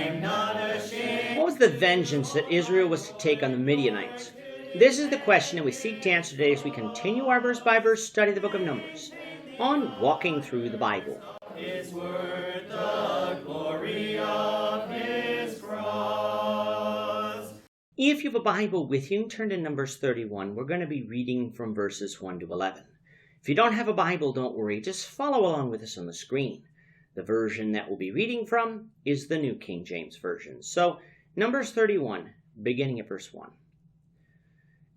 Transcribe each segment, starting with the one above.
What was the vengeance that Israel was to take on the Midianites? This is the question that we seek to answer today as we continue our verse-by-verse study of the book of Numbers on Walking Through the Bible. His word, the glory of his cross. If you have a Bible with you, turn to Numbers 31. We're going to be reading from verses 1 to 11. If you don't have a Bible, don't worry. Just follow along with us on the screen. The version that we'll be reading from is the New King James Version. So, Numbers 31, beginning at verse 1.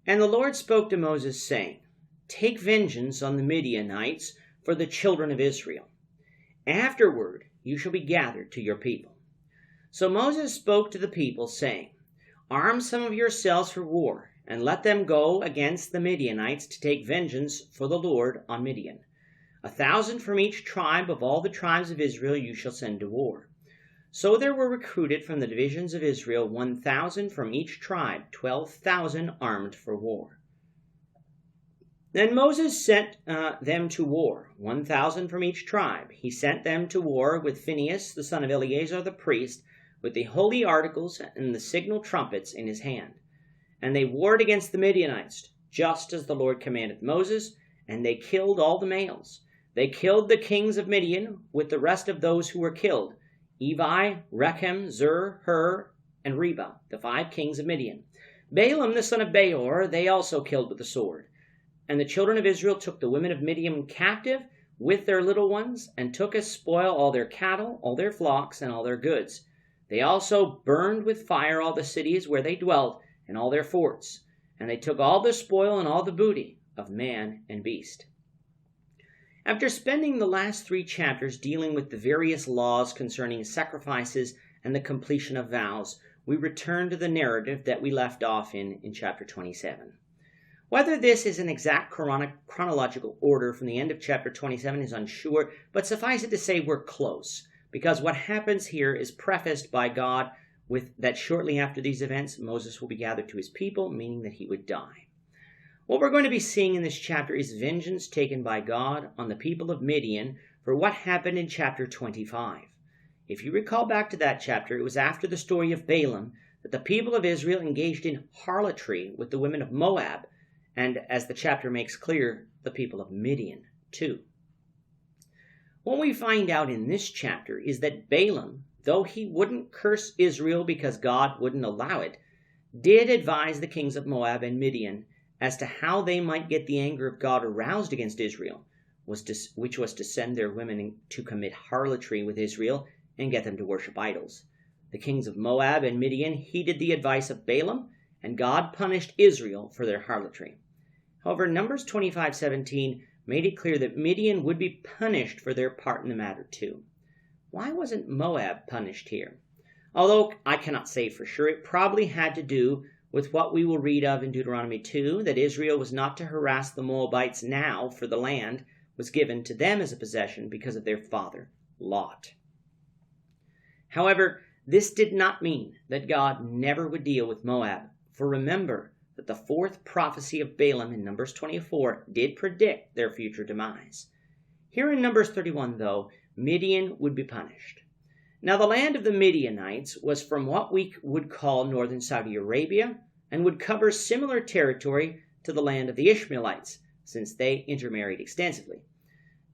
And the Lord spoke to Moses, saying, Take vengeance on the Midianites for the children of Israel. Afterward you shall be gathered to your people. So Moses spoke to the people, saying, Arm some of yourselves for war, and let them go against the Midianites to take vengeance for the Lord on Midian. 1,000 from each tribe of all the tribes of Israel you shall send to war. So there were recruited from the divisions of Israel 1,000 from each tribe, 12,000 armed for war. Then Moses sent them to war, 1,000 from each tribe. He sent them to war with Phinehas, the son of Eleazar the priest, with the holy articles and the signal trumpets in his hand. And they warred against the Midianites, just as the Lord commanded Moses, and they killed all the males. They killed the kings of Midian with the rest of those who were killed, Evi, Rechem, Zur, Hur, and Reba, the 5 kings of Midian. Balaam, the son of Beor, they also killed with the sword. And the children of Israel took the women of Midian captive with their little ones, and took as spoil all their cattle, all their flocks, and all their goods. They also burned with fire all the cities where they dwelt, and all their forts. And they took all the spoil and all the booty of man and beast. After spending the last 3 chapters dealing with the various laws concerning sacrifices and the completion of vows, we return to the narrative that we left off in chapter 27. Whether this is an exact chronological order from the end of chapter 27 is unsure, but suffice it to say we're close, because what happens here is prefaced by God with that shortly after these events, Moses will be gathered to his people, meaning that he would die. What we're going to be seeing in this chapter is vengeance taken by God on the people of Midian for what happened in chapter 25. If you recall back to that chapter, it was after the story of Balaam that the people of Israel engaged in harlotry with the women of Moab, and as the chapter makes clear, the people of Midian too. What we find out in this chapter is that Balaam, though he wouldn't curse Israel because God wouldn't allow it, did advise the kings of Moab and Midian as to how they might get the anger of God aroused against Israel, which was to send their women to commit harlotry with Israel and get them to worship idols. The kings of Moab and Midian heeded the advice of Balaam, and God punished Israel for their harlotry. However, Numbers 25:17 made it clear that Midian would be punished for their part in the matter too. Why wasn't Moab punished here? Although I cannot say for sure, it probably had to do with what we will read of in Deuteronomy 2, that Israel was not to harass the Moabites now, for the land was given to them as a possession because of their father, Lot. However, this did not mean that God never would deal with Moab, for remember that the 4th prophecy of Balaam in Numbers 24 did predict their future demise. Here in Numbers 31, though, Midian would be punished. Now the land of the Midianites was from what we would call northern Saudi Arabia and would cover similar territory to the land of the Ishmaelites, since they intermarried extensively.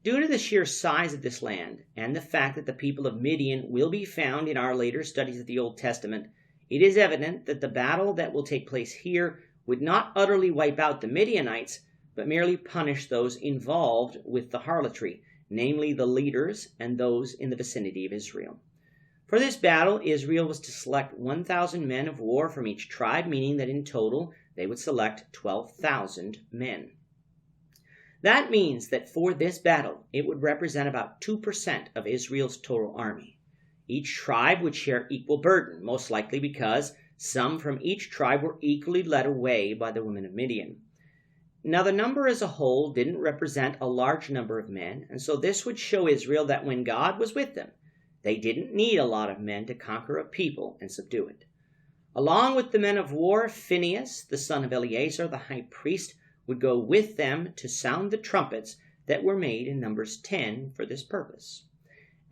Due to the sheer size of this land and the fact that the people of Midian will be found in our later studies of the Old Testament, it is evident that the battle that will take place here would not utterly wipe out the Midianites, but merely punish those involved with the harlotry, namely the leaders and those in the vicinity of Israel. For this battle, Israel was to select 1,000 men of war from each tribe, meaning that in total they would select 12,000 men. That means that for this battle, it would represent about 2% of Israel's total army. Each tribe would share equal burden, most likely because some from each tribe were equally led away by the women of Midian. Now the number as a whole didn't represent a large number of men, and so this would show Israel that when God was with them, they didn't need a lot of men to conquer a people and subdue it. Along with the men of war, Phinehas, the son of Eleazar, the high priest, would go with them to sound the trumpets that were made in Numbers 10 for this purpose.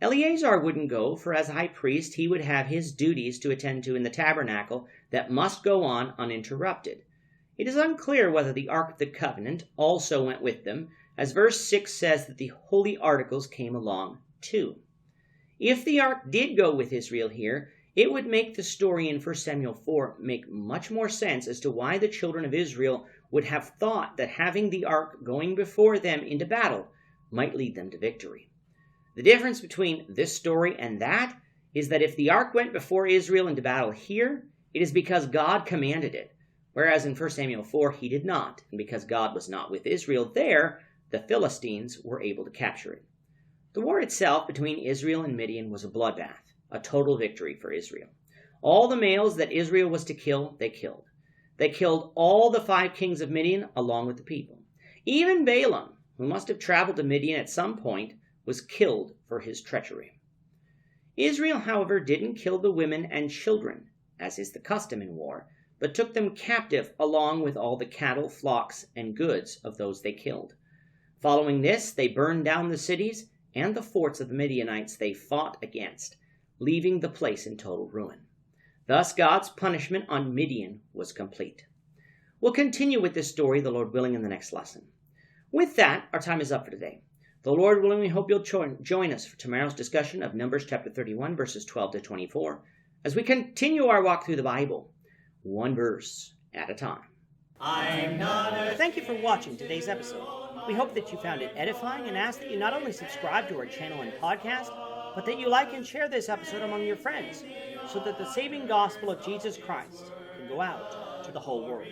Eleazar wouldn't go, for as high priest he would have his duties to attend to in the tabernacle that must go on uninterrupted. It is unclear whether the Ark of the Covenant also went with them, as verse 6 says that the holy articles came along too. If the Ark did go with Israel here, it would make the story in 1 Samuel 4 make much more sense as to why the children of Israel would have thought that having the Ark going before them into battle might lead them to victory. The difference between this story and that is that if the Ark went before Israel into battle here, it is because God commanded it, whereas in 1 Samuel 4 he did not, and because God was not with Israel there, the Philistines were able to capture it. The war itself between Israel and Midian was a bloodbath, a total victory for Israel. All the males that Israel was to kill, they killed. They killed all the 5 kings of Midian along with the people. Even Balaam, who must have traveled to Midian at some point, was killed for his treachery. Israel, however, didn't kill the women and children, as is the custom in war, but took them captive along with all the cattle, flocks, and goods of those they killed. Following this, they burned down the cities and the forts of the Midianites they fought against, leaving the place in total ruin. Thus, God's punishment on Midian was complete. We'll continue with this story, the Lord willing, in the next lesson. With that, our time is up for today. The Lord willing, we hope you'll join us for tomorrow's discussion of Numbers chapter 31, verses 12 to 24, as we continue our walk through the Bible, one verse at a time. Thank you for watching today's episode. We hope that you found it edifying and ask that you not only subscribe to our channel and podcast, but that you like and share this episode among your friends, so that the saving gospel of Jesus Christ can go out to the whole world.